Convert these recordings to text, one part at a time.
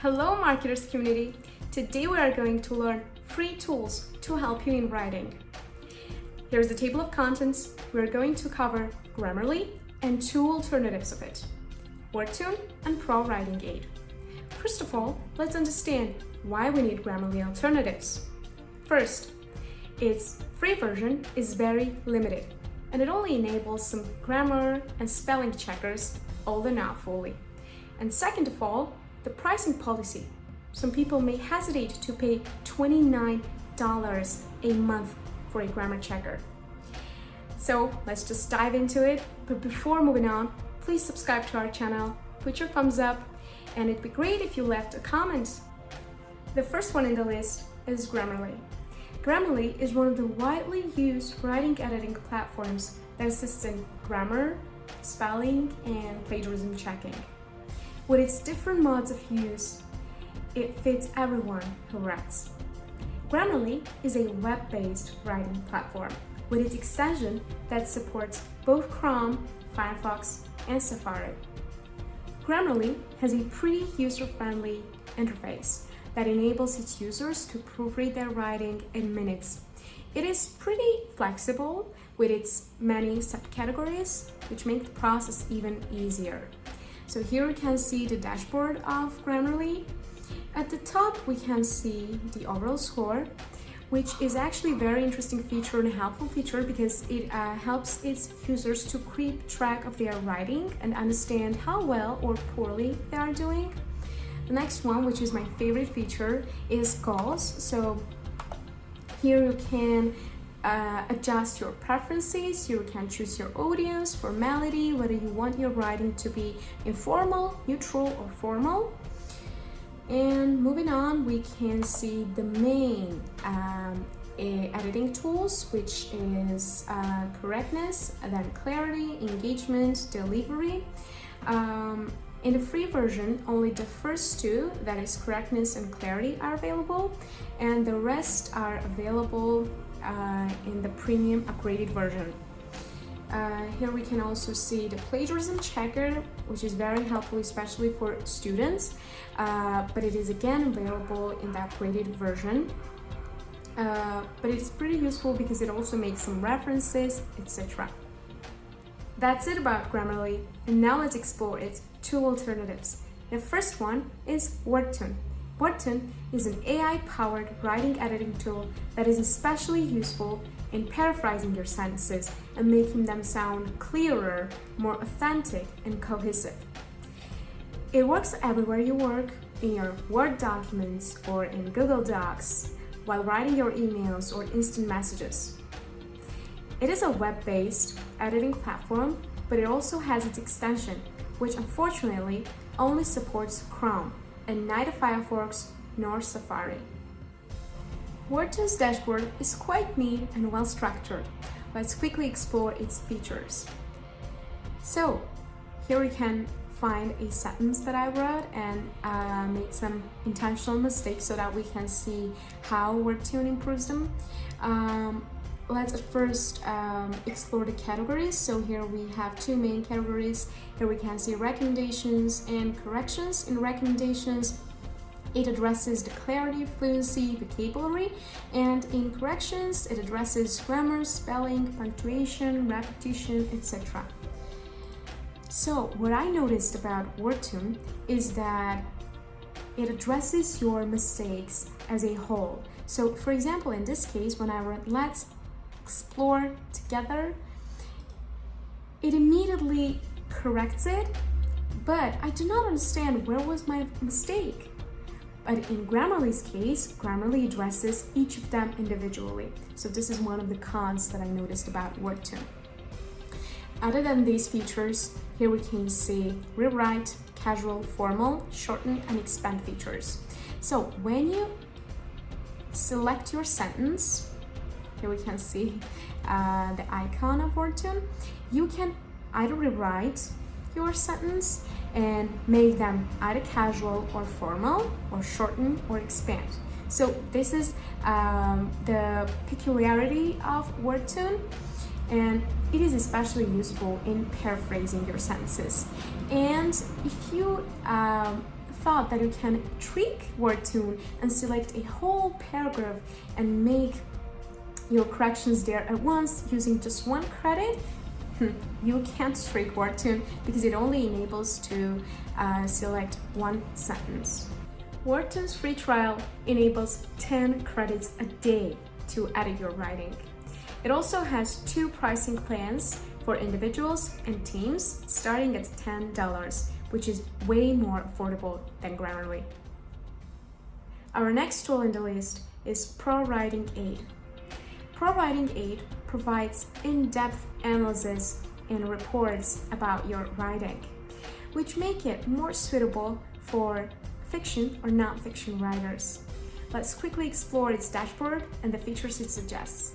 Hello marketers community! Today we are going to learn free tools to help you in writing. Here's the table of contents. We're going to cover Grammarly and two alternatives of it, Wordtune and Pro Writing Aid. First of all, let's understand why we need Grammarly alternatives. First, its free version is very limited and it only enables some grammar and spelling checkers, although not fully. And second of all, the pricing policy. Some people may hesitate to pay $29 a month for a grammar checker. So let's just dive into it. But before moving on, please subscribe to our channel, put your thumbs up, and it'd be great if you left a comment. The first one in the list is Grammarly. Grammarly is one of the widely used writing editing platforms that assists in grammar, spelling, and plagiarism checking. With its different modes of use, it fits everyone who writes. Grammarly is a web-based writing platform with its extension that supports both Chrome, Firefox, and Safari. Grammarly has a pretty user-friendly interface that enables its users to proofread their writing in minutes. It is pretty flexible with its many subcategories, which make the process even easier. So here we can see the dashboard of Grammarly. At the top, we can see the overall score, which is actually a very interesting feature and a helpful feature because it helps its users to keep track of their writing and understand how well or poorly they are doing. The next one, which is my favorite feature, is goals. So here you can adjust your preferences, you can choose your audience, formality, whether you want your writing to be informal, neutral, or formal. And moving on, we can see the main editing tools, which is correctness, and then clarity, engagement, delivery. In the free version, only the first two, that is correctness and clarity, are available, and the rest are available in the premium upgraded version. Here we can also see the plagiarism checker, which is very helpful, especially for students, but it is again available in the upgraded version. But it is pretty useful because it also makes some references, etc. That's it about Grammarly, and now let's explore its two alternatives. The first one is Wordtune. Wordtune is an AI-powered writing editing tool that is especially useful in paraphrasing your sentences and making them sound clearer, more authentic, and cohesive. It works everywhere you work, in your Word documents or in Google Docs, while writing your emails or instant messages. It is a web-based editing platform, but it also has its extension, which unfortunately only supports Chrome and neither Firefox nor Safari. Wordtune's dashboard is quite neat and well structured. Let's quickly explore its features. So, here we can find a sentence that I wrote and made some intentional mistakes so that we can see how Wordtune improves them. Let's at first explore the categories. So here we have two main categories. Here we can see recommendations and corrections. In recommendations, it addresses the clarity, fluency, vocabulary, and in corrections, it addresses grammar, spelling, punctuation, repetition, etc. So what I noticed about Wordtune is that it addresses your mistakes as a whole. So for example, in this case, when I wrote let's explore together, it immediately corrects it, but I do not understand where was my mistake. But in Grammarly's case, Grammarly addresses each of them individually. So this is one of the cons that I noticed about Wordtune. Other than these features, here we can see rewrite, casual, formal, shorten, and expand features. So when you select your sentence, here we can see the icon of Wordtune, you can either rewrite your sentence and make them either casual or formal, or shorten or expand. So this is the peculiarity of Wordtune, and it is especially useful in paraphrasing your sentences. And if you thought that you can trick Wordtune and select a whole paragraph and make your corrections there at once using just one credit? You can't trick Wordtune because it only enables to select one sentence. Wordtune's free trial enables 10 credits a day to edit your writing. It also has 2 pricing plans for individuals and teams starting at $10, which is way more affordable than Grammarly. Our next tool in the list is Pro Writing Aid. Pro Writing Aid provides in-depth analysis and reports about your writing, which make it more suitable for fiction or non-fiction writers. Let's quickly explore its dashboard and the features it suggests.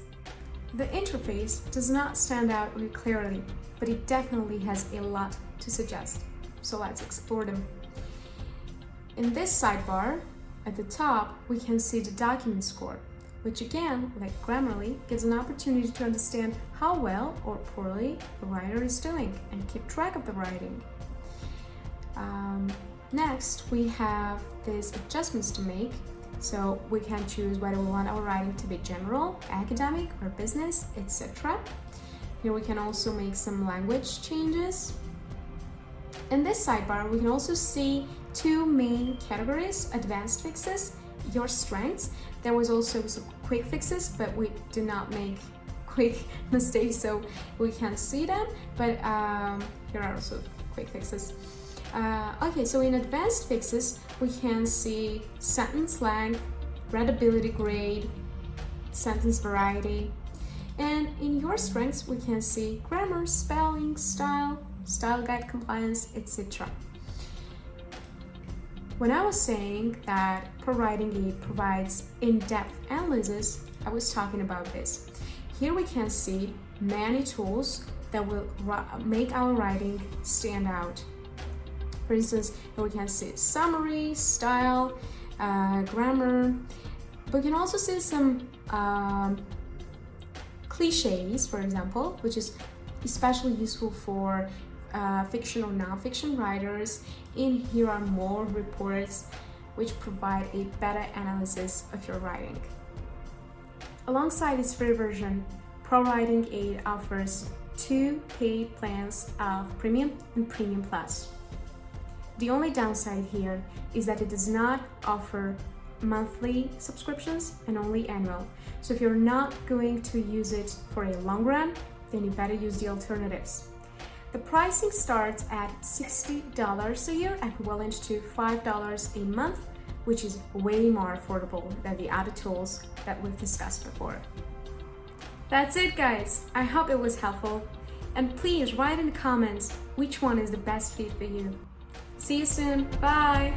The interface does not stand out very clearly, but it definitely has a lot to suggest. So let's explore them. In this sidebar, at the top, we can see the document score, which again, like Grammarly, gives an opportunity to understand how well or poorly the writer is doing and keep track of the writing. Next, we have these adjustments to make. So we can choose whether we want our writing to be general, academic, or business, etc. Here we can also make some language changes. In this sidebar, we can also see 2 main categories: advanced fixes, your strengths. There was also some quick fixes, but we do not make quick mistakes, so we can't see them. But here are also quick fixes. Okay, so in advanced fixes, we can see sentence length, readability grade, sentence variety. And in your strengths, we can see grammar, spelling, style guide compliance, etc. When I was saying that Pro Writing Aid provides in-depth analysis, I was talking about this. Here we can see many tools that will make our writing stand out. For instance, here we can see summary, style, grammar. We can also see some cliches, for example, which is especially useful for fiction or non-fiction writers. And here are more reports which provide a better analysis of your writing. Alongside its free version, Pro Writing Aid offers 2 paid plans of Premium and Premium Plus. The only downside here is that it does not offer monthly subscriptions and only annual. So if you're not going to use it for a long run, then you better use the alternatives. The pricing starts at $60 a year, equivalent to $5 a month, which is way more affordable than the other tools that we've discussed before. That's it, guys. I hope it was helpful. And please write in the comments which one is the best fit for you. See you soon. Bye.